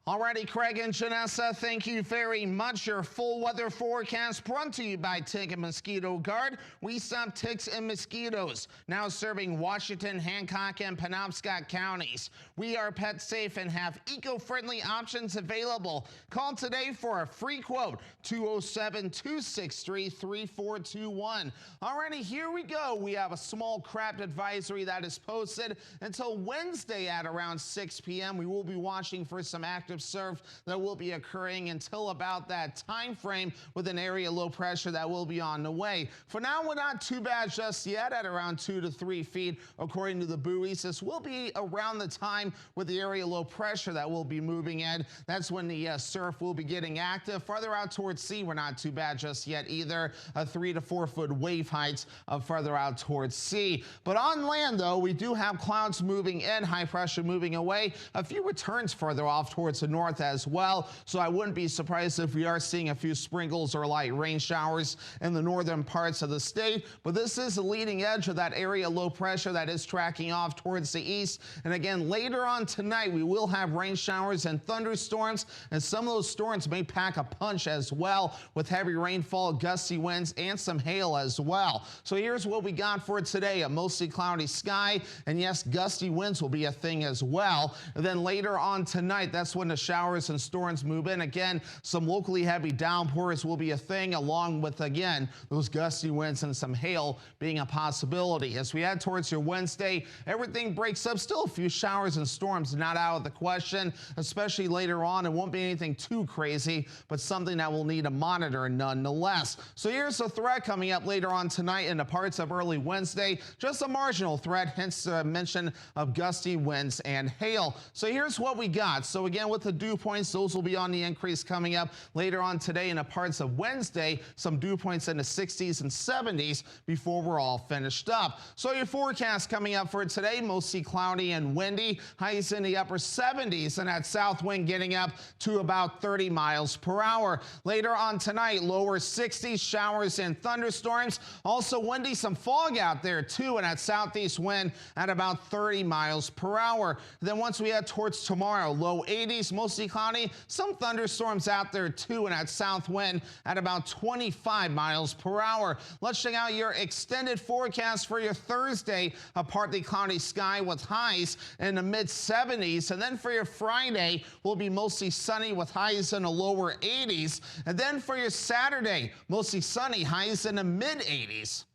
Alrighty, Craig and Janessa, thank you very much. Your full weather forecast brought to you by Tick and Mosquito Guard. We stop ticks and mosquitoes. Now serving Washington, Hancock, and Penobscot counties. We are pet safe and have eco-friendly options available. Call today for a free quote, 207-263-3421. Alrighty, here we go. We have a small craft advisory that is posted until Wednesday at around 6 p.m. We will be watching for some active surf that will be occurring until about that time frame with an area low pressure that will be on the way. For now, we're not too bad just yet at around 2 to 3 feet according to the buoys. This will be around the time with the area low pressure that will be moving in. That's when the surf will be getting active. Farther out towards sea, we're not too bad just yet either. 3 to 4 foot wave heights further out towards sea. But on land, though, we do have clouds moving in, high pressure moving away. A few returns further off towards the north as well, so I wouldn't be surprised if we are seeing a few sprinkles or light rain showers in the northern parts of the state. But this is the leading edge of that area low pressure that is tracking off towards the east. And again, later on tonight, we will have rain showers and thunderstorms, and some of those storms may pack a punch as well with heavy rainfall, gusty winds, and some hail as well. So here's what we got for today: a mostly cloudy sky, and yes, gusty winds will be a thing as well. And then later on tonight, that's when the showers and storms move in. Again, some locally heavy downpours will be a thing, along with, again, those gusty winds and some hail being a possibility. As we head towards your Wednesday, everything breaks up. Still a few showers and storms not out of the question, especially later on. It won't be anything too crazy, but something that we'll need to monitor nonetheless. So here's a threat coming up later on tonight in the parts of early Wednesday. Just a marginal threat, hence the mention of gusty winds and hail. So here's what we got. So again, with with the dew points, those will be on the increase coming up later on today and parts of Wednesday. Some dew points in the 60s and 70s before we're all finished up. So your forecast coming up for today, mostly cloudy and windy. Highs in the upper 70s, and that south wind getting up to about 30 miles per hour. Later on tonight, lower 60s, showers and thunderstorms. Also windy, some fog out there too, and that southeast wind at about 30 miles per hour. Then once we head towards tomorrow, low 80s, mostly cloudy, some thunderstorms out there too, and that south wind at about 25 miles per hour. Let's check out your extended forecast for your Thursday. A partly cloudy sky with highs in the mid 70s. And then for your Friday, will be mostly sunny with highs in the lower 80s. And then for your Saturday, mostly sunny, highs in the mid 80s.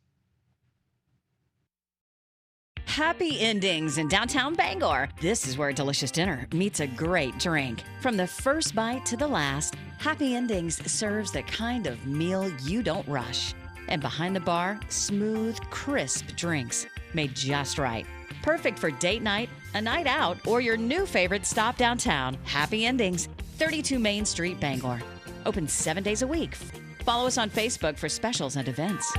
Happy endings in downtown Bangor. This is where a delicious dinner meets a great drink. From the first bite to the last, Happy Endings serves the kind of meal you don't rush. And behind the bar, smooth, crisp drinks made just right. Perfect for date night, a night out, or your new favorite stop downtown. Happy Endings, 32 Main Street, Bangor. Open 7 days a week. Follow us on Facebook for specials and events.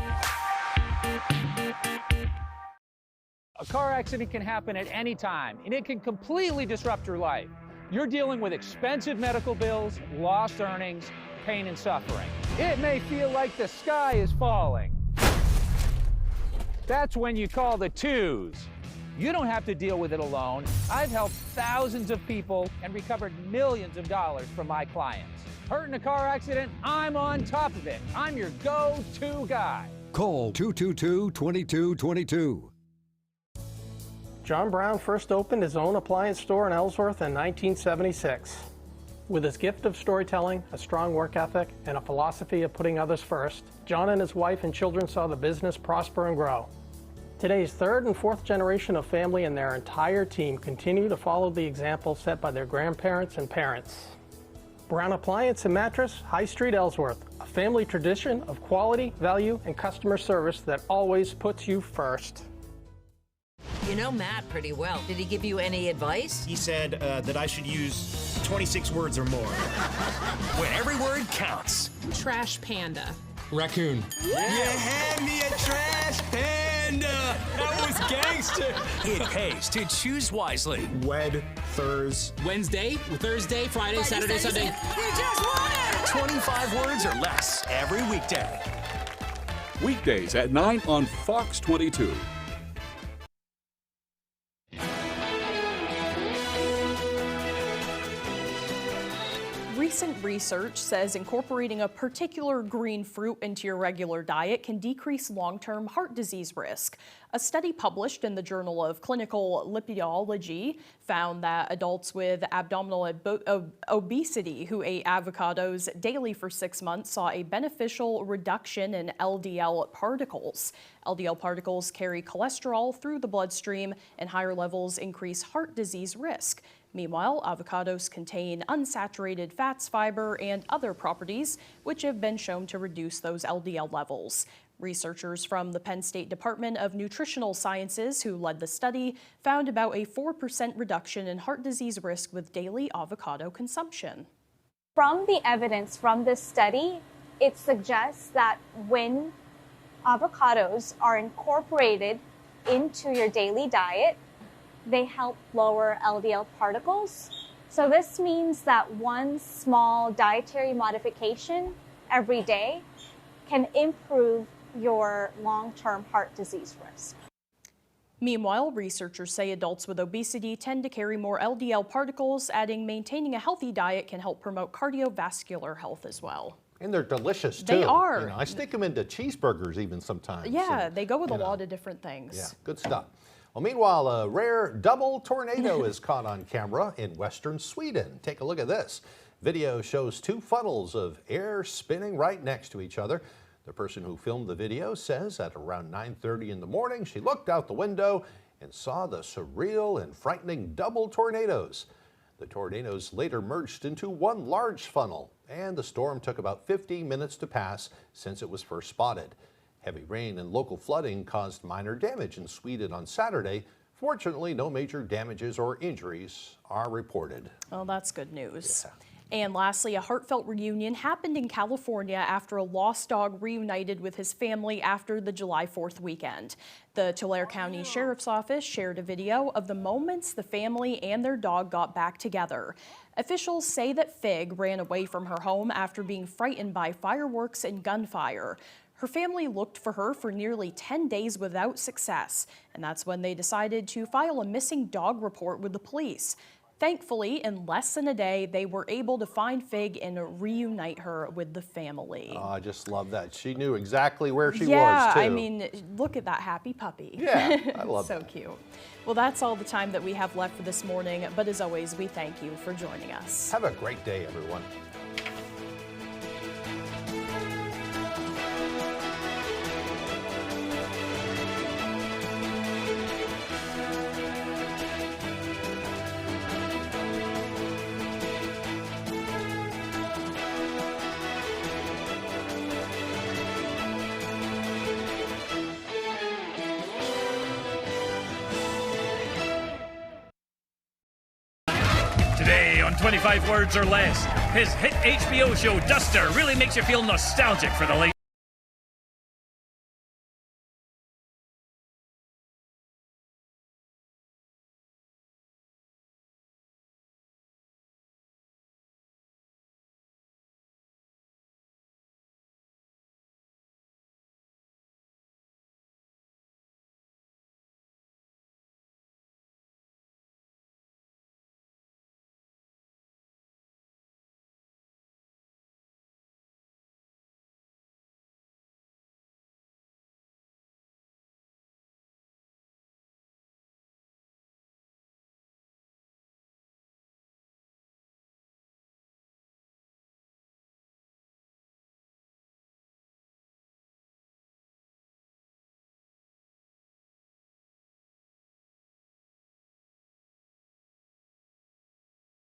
A car accident can happen at any time, and it can completely disrupt your life. You're dealing with expensive medical bills, lost earnings, pain and suffering. It may feel like the sky is falling. That's when you call the twos. You don't have to deal with it alone. I've helped thousands of people and recovered millions of dollars from my clients. Hurt in a car accident? I'm on top of it. I'm your go-to guy. Call 222-2222. John Brown first opened his own appliance store in Ellsworth in 1976. With his gift of storytelling, a strong work ethic, and a philosophy of putting others first, John and his wife and children saw the business prosper and grow. Today's third and fourth generation of family and their entire team continue to follow the example set by their grandparents and parents. Brown Appliance and Mattress, High Street, Ellsworth, a family tradition of quality, value, and customer service that always puts you first. You know Matt pretty well. Did he give you any advice? He said that I should use 26 words or more. When every word counts. Trash panda. Raccoon. You had me a trash panda. That was gangster. It pays to choose wisely. Wednesday, Thursday, Friday, Saturday, Sunday. You just won it! 25 words or less every weekday. Weekdays at 9 on Fox 22. Recent research says incorporating a particular green fruit into your regular diet can decrease long-term heart disease risk. A study published in the Journal of Clinical Lipidology found that adults with abdominal obesity who ate avocados daily for 6 months saw a beneficial reduction in LDL particles. LDL particles carry cholesterol through the bloodstream, and higher levels increase heart disease risk. Meanwhile, avocados contain unsaturated fats, fiber, and other properties which have been shown to reduce those LDL levels. Researchers from the Penn State Department of Nutritional Sciences who led the study found about a 4% reduction in heart disease risk with daily avocado consumption. From the evidence from this study, it suggests that when avocados are incorporated into your daily diet, they help lower LDL particles. So this means that one small dietary modification every day can improve your long-term heart disease risk. Meanwhile, researchers say adults with obesity tend to carry more LDL particles, adding maintaining a healthy diet can help promote cardiovascular health as well. And they're delicious, too. They are. You know, I stick them into cheeseburgers even sometimes. Yeah, they go with a lot of different things. Yeah, good stuff. Well, meanwhile, a rare double tornado is caught on camera in western Sweden. Take a look at this. Video shows two funnels of air spinning right next to each other. The person who filmed the video says at around 9:30 in the morning, she looked out the window and saw the surreal and frightening double tornadoes. The tornadoes later merged into one large funnel, and the storm took about 15 minutes to pass since it was first spotted. Heavy rain and local flooding caused minor damage in Sweden on Saturday. Fortunately, no major damages or injuries are reported. Well, that's good news. Yeah. And lastly, a heartfelt reunion happened in California after a lost dog reunited with his family after the July 4th weekend. The Tulare County Sheriff's Office shared a video of the moments the family and their dog got back together. Officials say that Fig ran away from her home after being frightened by fireworks and gunfire. Her family looked for her for nearly 10 days without success, and that's when they decided to file a missing dog report with the police. Thankfully, in less than a day, they were able to find Fig and reunite her with the family. Oh, I just love that. She knew exactly where she was, too. Yeah, I mean, look at that happy puppy. Yeah, I love so that. cute. Well, that's all the time that we have left for this morning, but as always, we thank you for joining us. Have a great day, everyone. Today on 25 Words or Less, his hit HBO show Duster really makes you feel nostalgic for the late